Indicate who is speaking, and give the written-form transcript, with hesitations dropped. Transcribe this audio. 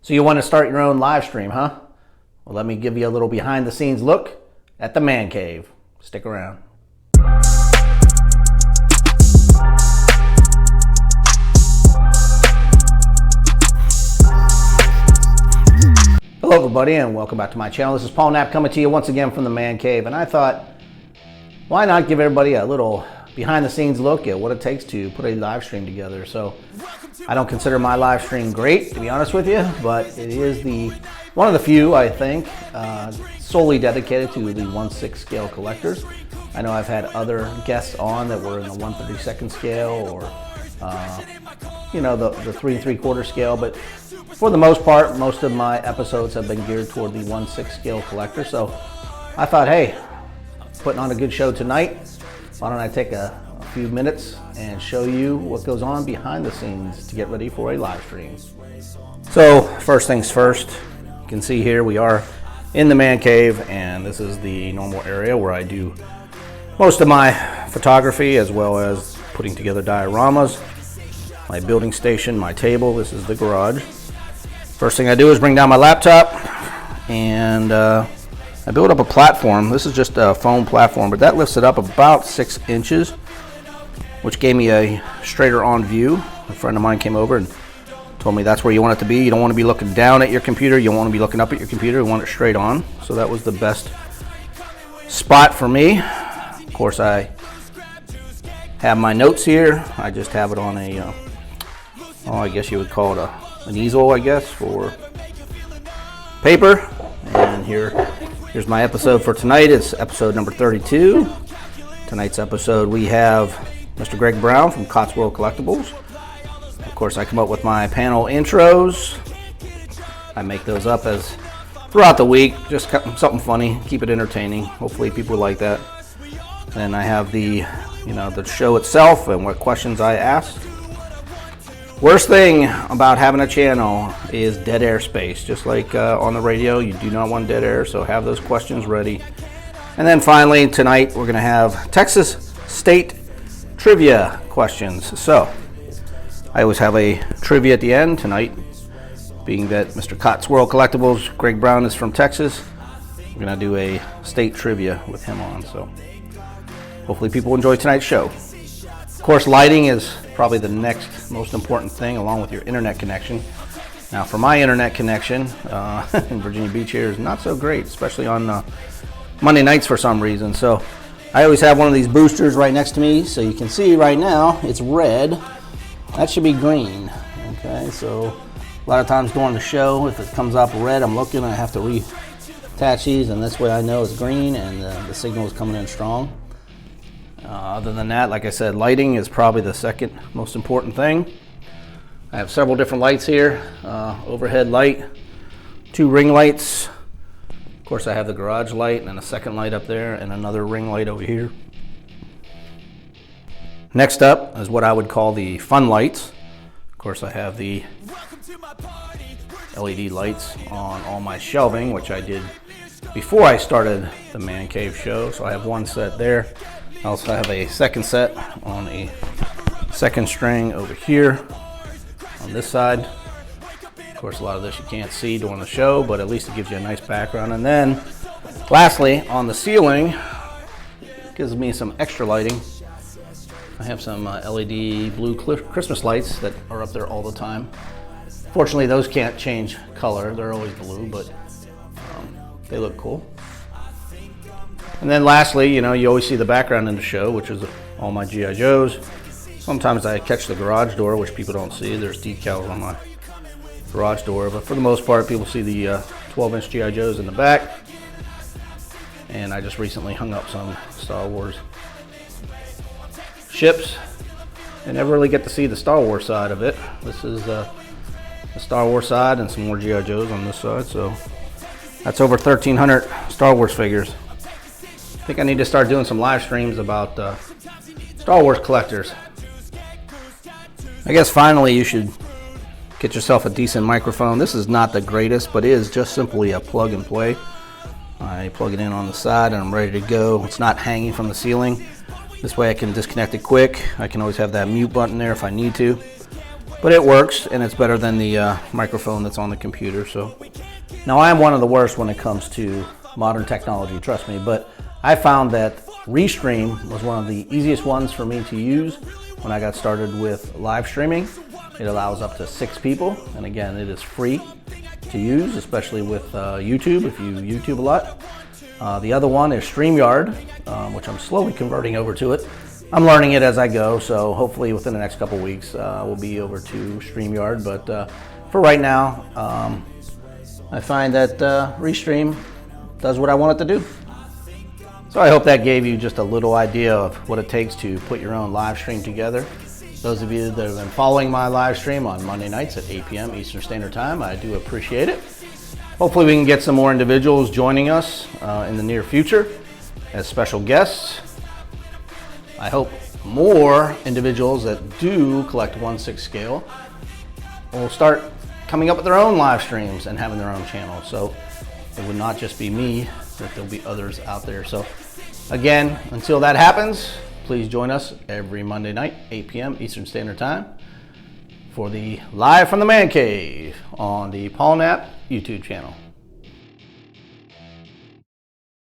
Speaker 1: So you want to start your own live stream, huh? Well, let me give you a little behind the scenes look at the man cave. Stick around. Hello everybody and welcome back to my channel. This is Paul Knapp coming to you once again from the man cave, and I thought, why not give everybody a little behind the scenes look at what it takes to put a live stream together. So I don't consider my live stream great, to be honest with you, but it is one of the few, I think, solely dedicated to the 1/6 scale collectors. I know I've had other guests on that were in the 1/32 scale or the 3 3/4 scale, but for the most part, most of my episodes have been geared toward the 1/6 scale collector. So I thought, hey, putting on a good show tonight, why don't I take a few minutes and show you what goes on behind the scenes to get ready for a live stream. So first things first, you can see here we are in the man cave, and this is the normal area where I do most of my photography as well as putting together dioramas. My building station, my table, this is the garage. First thing I do is bring down my laptop and I build up a platform. This is just a foam platform, but that lifts it up about 6 inches, which gave me a straighter on view. A friend of mine came over and told me that's where you want it to be. You don't want to be looking down at your computer. You don't want to be looking up at your computer. You want it straight on. So that was the best spot for me. Of course, I have my notes here. I just have it on a, I guess you would call it an easel, I guess, for paper. And here's my episode for tonight. It's episode number 32. Tonight's episode we have Mr. Greg Brown from Cotswold Collectibles. Of course, I come up with my panel intros. I make those up as throughout the week, just something funny, keep it entertaining. Hopefully people like that. Then I have the show itself and what questions I ask. Worst thing about having a channel is dead air space. Just like on the radio, you do not want dead air, so have those questions ready. And then finally, tonight we're going to have Texas State trivia questions. So I always have a trivia at the end. Tonight, being that Mr. Cotswold Collectibles, Greg Brown, is from Texas, we're going to do a state trivia with him on. So hopefully people enjoy tonight's show. Of course, lighting is probably the next most important thing, along with your internet connection. Now, for my internet connection in Virginia Beach here is not so great, especially on Monday nights for some reason. So I always have one of these boosters right next to me. So you can see right now it's red. That should be green. Okay, so a lot of times during the show, if it comes up red, I'm looking, I have to reattach these, and this way I know it's green and the signal is coming in strong. Other than that, like I said, lighting is probably the second most important thing. I have several different lights here. Overhead light, 2 ring lights. Of course, I have the garage light and a second light up there and another ring light over here. Next up is what I would call the fun lights. Of course, I have the LED lights on all my shelving, which I did before I started the Man Cave show. So I have one set there. I also have a second set on a second string over here on this side. Of course, a lot of this you can't see during the show, but at least it gives you a nice background. And then lastly, on the ceiling, gives me some extra lighting. I have some LED blue Christmas lights that are up there all the time. Fortunately, those can't change color. They're always blue, but they look cool. And then lastly, you always see the background in the show, which is all my G.I. Joes. Sometimes I catch the garage door, which people don't see. There's decals on my garage door, but for the most part, people see the 12-inch G.I. Joes in the back. And I just recently hung up some Star Wars ships. I never really get to see the Star Wars side of it. This is the Star Wars side and some more G.I. Joes on this side. So that's over 1,300 Star Wars figures. I think I need to start doing some live streams about Star Wars collectors. I guess finally you should get yourself a decent microphone. This is not the greatest, but it is just simply a plug and play. I plug it in on the side and I'm ready to go. It's not hanging from the ceiling. This way I can disconnect it quick. I can always have that mute button there if I need to. but it works, and it's better than the microphone that's on the computer. So now, I am one of the worst when it comes to modern technology, trust me, but I found that Restream was one of the easiest ones for me to use when I got started with live streaming. It allows up to 6 people, and again, it is free to use, especially with YouTube, if you YouTube a lot. The other one is StreamYard, which I'm slowly converting over to it. I'm learning it as I go, so hopefully within the next couple weeks we'll be over to StreamYard. But for right now, I find that Restream does what I want it to do. So I hope that gave you just a little idea of what it takes to put your own live stream together. Those of you that have been following my live stream on Monday nights at 8 p.m. Eastern Standard Time, I do appreciate it. Hopefully we can get some more individuals joining us in the near future as special guests. I hope more individuals that do collect 1/6 scale will start coming up with their own live streams and having their own channel. So it would not just be me, that there'll be others out there. So again, until that happens, please join us every Monday night, 8 p.m. Eastern Standard Time, for the Live from the Man Cave on the Paul Knapp YouTube channel.